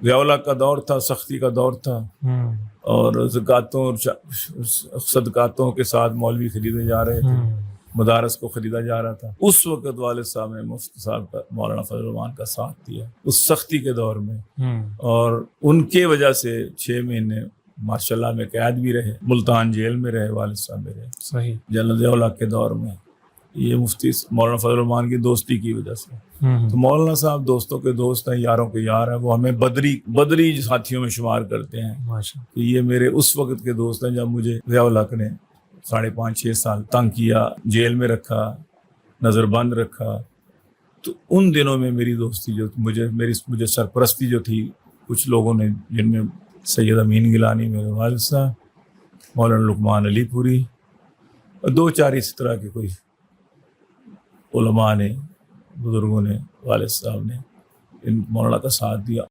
ज़िया-उल-हक का दौर था, सख्ती का दौर था, और ज़कातों और सदकातों के साथ मौलवी खरीदे जा रहे थे, मदारस को खरीदा जा रहा था। उस वक़्त वालिद साहब ने मुफ्ती साहब का, मौलाना फजल रहमान का साथ दिया उस सख्ती के दौर में, और उनके वजह से 6 महीने माशाल्लाह में कैद भी रहे, मुल्तान जेल में रहे वालिद साहब मेरे, सही जनरल ज़िया-उल-हक के दौर में। ये मुफ्ती मौलाना फजल रहमान की दोस्ती की वजह से। तो मौलाना साहब दोस्तों के दोस्त हैं, यारों के यार हैं। वो हमें बदरी साथियों में शुमार करते हैं कि ये मेरे उस वक्त के दोस्त हैं जब मुझे ज़िया-उल-हक ने 5.5-6 साल तंग किया, जेल में रखा, नज़रबंद रखा। तो उन दिनों में मेरी दोस्ती जो मुझे सरपरस्ती जो थी कुछ लोगों ने, जिनमें सैयद अमीन गिलानी मेरे वालिद साहब, मौलाना लुकमान अलीपुरी और 2-4 इस तरह के कोई उलमा ने, बुजुर्गों ने, वालिद साहब ने इन मौलाना का साथ दिया।